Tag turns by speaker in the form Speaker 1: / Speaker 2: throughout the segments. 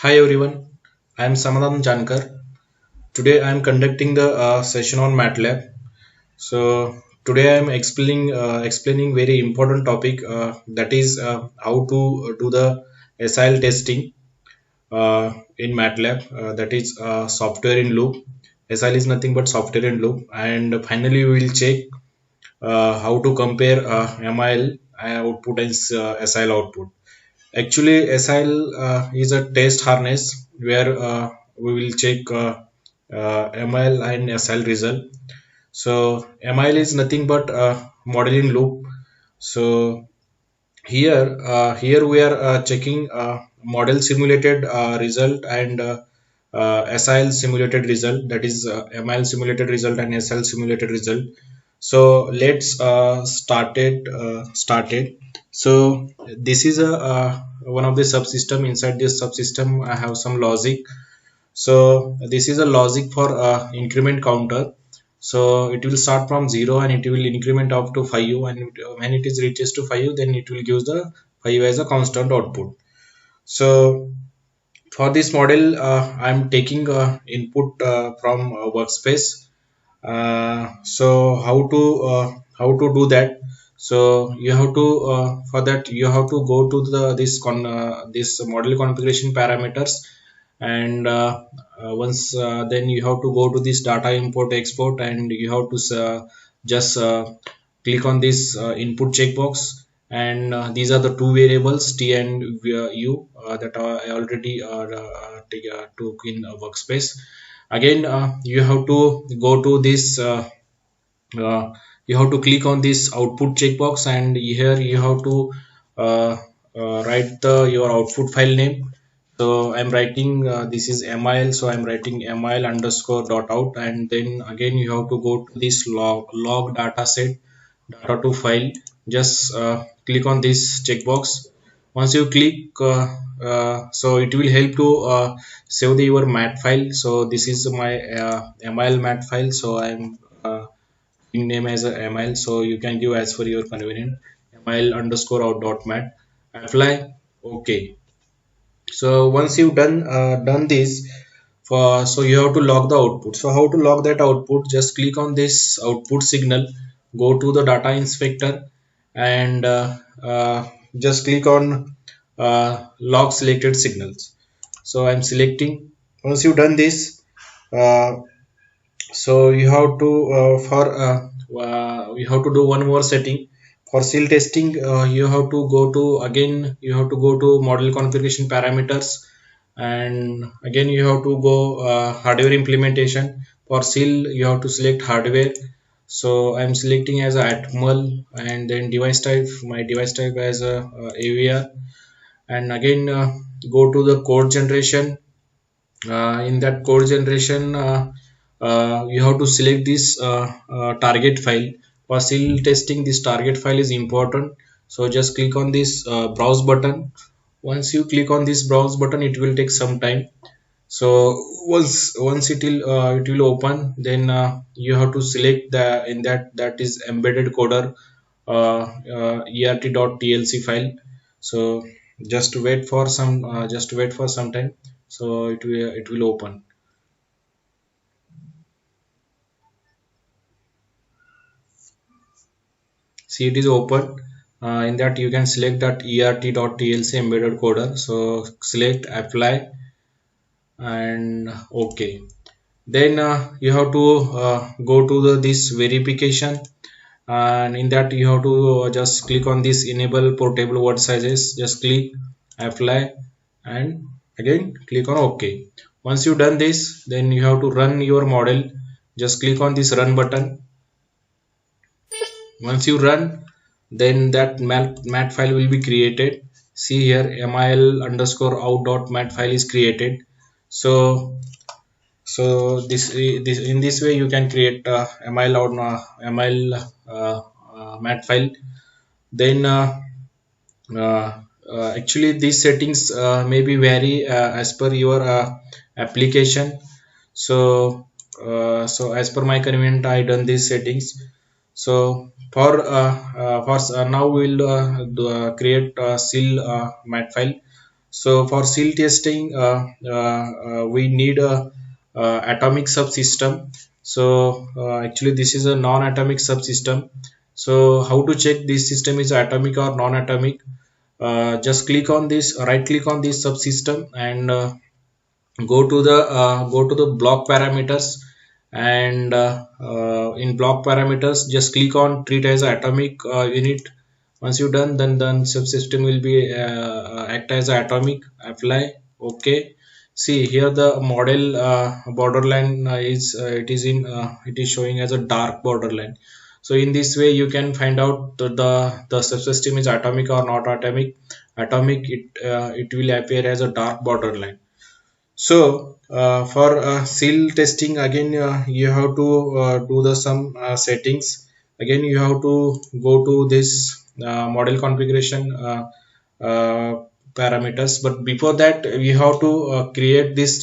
Speaker 1: Hi everyone, I am Samadhan Jankar. Today I am conducting the session on MATLAB. So today I am explaining very important topic that is how to do the SIL testing in MATLAB. That is software in loop. SIL is nothing but software in loop, and finally we will check how to compare MIL output and SIL output. Actually, SIL is a test harness where we will check MIL and SIL result. So MIL is nothing but modeling loop. So here we are checking model simulated result and SIL simulated result. That is MIL simulated result and SIL simulated result. So let's start it. So this is a one of the subsystem. Inside this subsystem I have some logic. So this is a logic for increment counter. So it will start from 0 and it will increment up to 5, and when it is reaches to 5, then it will give the 5 as a constant output. So for this model I'm taking input from workspace. So how to do that? So you have to for that you have to go to the this model configuration parameters, and once then you have to go to this data import export, and you have to just click on this input checkbox, and these are the two variables t and u that I already took in workspace. Again you have to go to this you have to click on this output checkbox, and here you have to write the your output file name. So I'm writing this is mil, so I'm writing mil underscore dot out, and then again you have to go to this log data set data to file. Just click on this checkbox. Once you click so it will help to save your mat file. So this is my mil mat file, so I'm name as a mil, so you can give as for your convenient mil underscore out dot mat. Apply. Okay. So once you've done this, for so you have to log the output. So how to log that output? Just click on this output signal, go to the data inspector, and just click on log selected signals. So I'm selecting. Once you've done this, uh, so you have to you have to do one more setting for seal testing. You have to go to again you have to go to model configuration parameters, and again you have to go hardware implementation. For seal you have to select hardware. So I'm selecting as a atmel, and then device type, my device type as a avr, and again go to the code generation. In that code generation you have to select this target file. For seal testing, this target file is important. So just click on this browse button. Once you click on this browse button, it will take some time. So once it will open, then you have to select the in that is embedded coder ert.tlc file. So just wait for some time. So it will open. See, it is open. In that you can select that ert.tlc embedded coder. So select apply, and okay. Then you have to go to this verification, and in that you have to just click on this enable portable word sizes. Just click apply, and again click on ok. Once you done this, then you have to run your model. Just click on this run button. Once you run, then that mat file will be created. See here, mil underscore out dot mat file is created. So this in this way you can create mil out mil mat file. Then actually these settings maybe vary as per your application. So so as per my convenient, I done these settings. So for now we'll create a seal mat file. So for seal testing, we need a, atomic subsystem. So actually this is a non-atomic subsystem. So how to check this system is atomic or non-atomic? Just click on this, right click on this subsystem, and go to the block parameters. And in block parameters, just click on treat as atomic unit. Once you done, then subsystem will be act as atomic. Apply, okay. See here the model borderline it is showing as a dark borderline. So in this way you can find out the subsystem is atomic or not atomic. Atomic, it will appear as a dark borderline. So for seal testing, again you have to do the some settings. Again you have to go to this model configuration parameters. But before that we have to create this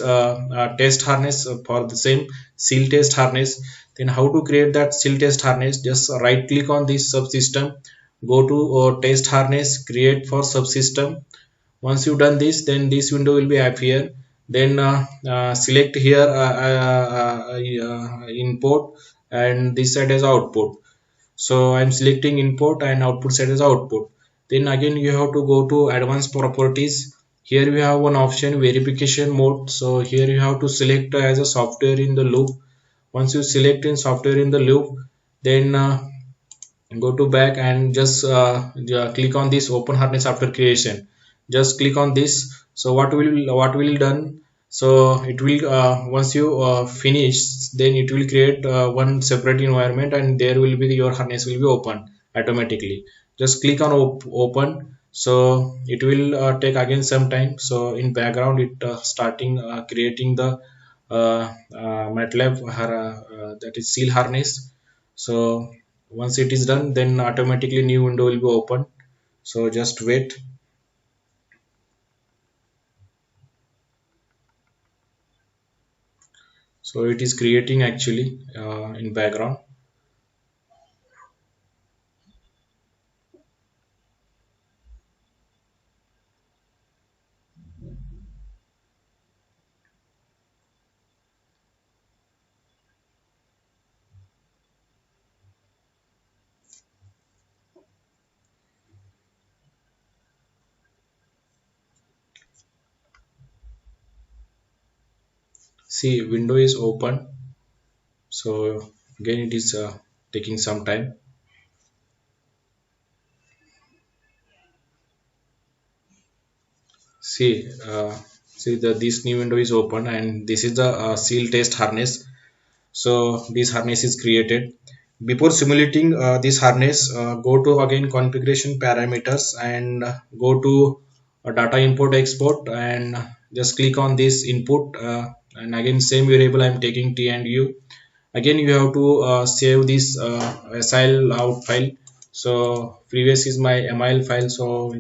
Speaker 1: test harness for the same seal test harness. Then how to create that seal test harness? Just right click on this subsystem, go to test harness, create for subsystem. Once you done this, then this window will be appear. Then select here import, and this side as output. So I'm selecting input and output side as output. Then again you have to go to advanced properties. Here we have one option, verification mode. So here you have to select as a software in the loop. Once you select in software in the loop, then go to back and just click on this open harness after creation. Just click on this. So what will done? So it will once you finish, then it will create one separate environment, and there will be your harness will be open automatically. Just click on open. So it will take again some time. So in background it starting creating the MATLAB that is seal harness. So once it is done, then automatically new window will be open. So just wait. So it is creating actually in background. See, window is open. So again it is taking some time. See, see the this new window is open, and this is the seal test harness. So this harness is created. Before simulating this harness, go to again configuration parameters, and go to data import export, and just click on this input, and again same variable I'm taking t and u. Again you have to save this sil out file. So previous is my mil file. So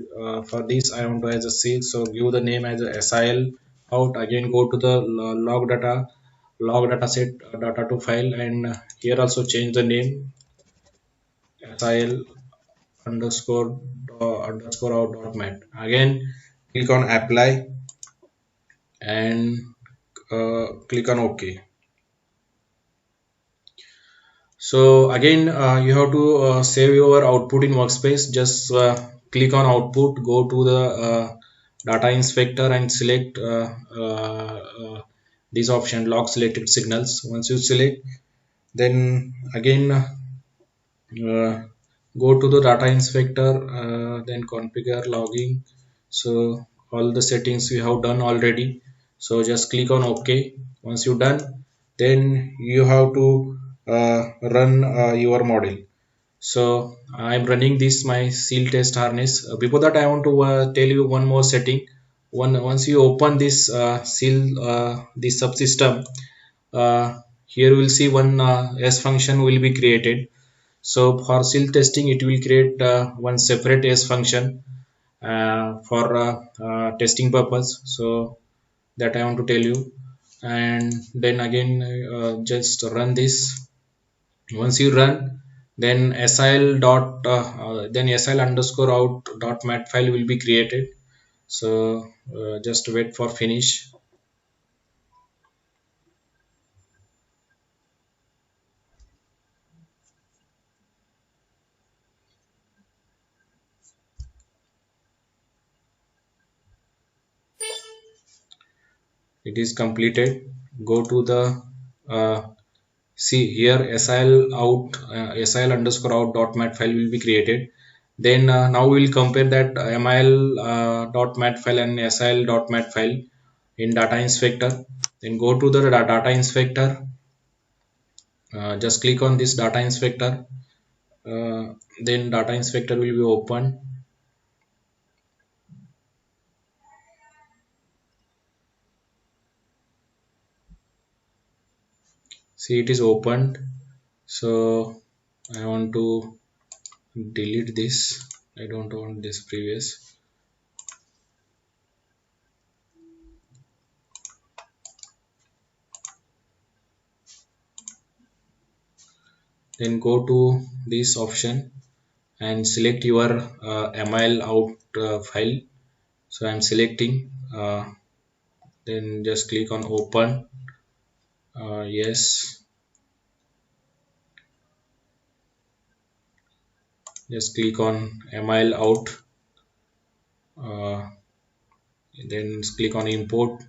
Speaker 1: for this I want to as a seal. So give the name as a sil out. Again go to the log data set data to file, and here also change the name sil underscore underscore out dot mat. Again click on apply, and click on ok. So again you have to save your output in workspace. Just click on output, go to the data inspector, and select this option log selected signals. Once you select, then again go to the data inspector, then configure logging. So all the settings we have done already. So just click on ok. Once you done, then you have to run your model. So I'm running this my seal test harness. Before that I want to tell you one more setting. Once you open this seal this subsystem, uh, here you will see one s function will be created. So for seal testing it will create one separate s function for testing purpose. So that I want to tell you. And then again just run this. Once you run, then sil dot then sil underscore out dot mat file will be created. So just wait for finish. It is completed. Go to the uh, see here sil out sil underscore out dot mat file will be created. Then now we will compare that mil dot mat file and sil dot mat file in data inspector. Then go to the data inspector. Just click on this data inspector. Then data inspector will be open. See, it is opened. So I want to delete this. I don't want this previous. Then go to this option and select your mil out file. So I'm selecting. Then just click on open. Yes. Just click on mil out. Then click on import.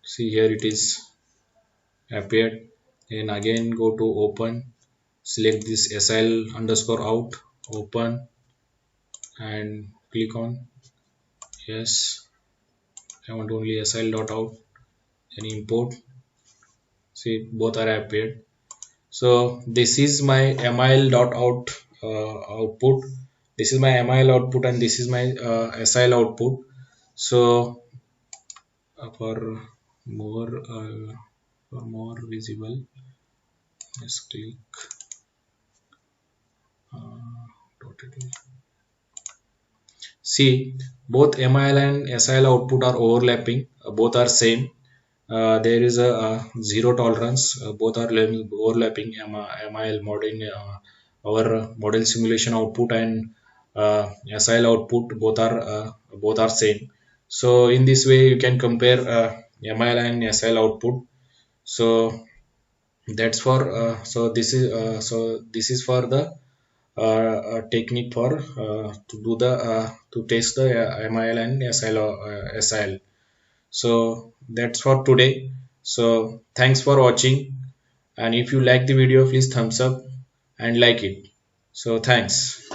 Speaker 1: See, here it is appeared. Then again go to open. Select this sil underscore out. Open and click on yes. I want only sil dot out. Then import. See, both are appeared. So this is my mil dot out output. This is my mil output and this is my sil output. So for more visible, just click dotted. See, both mil and sil output are overlapping. Both are same. There is a zero tolerance. Both are overlapping. MIL model, our model simulation output and SIL output both are same. So in this way you can compare MIL and SIL output. So that's for this is for the technique for to do the to test the MIL and SIL. So that's for today. So thanks for watching, and if you like the video please thumbs up and like it. So thanks.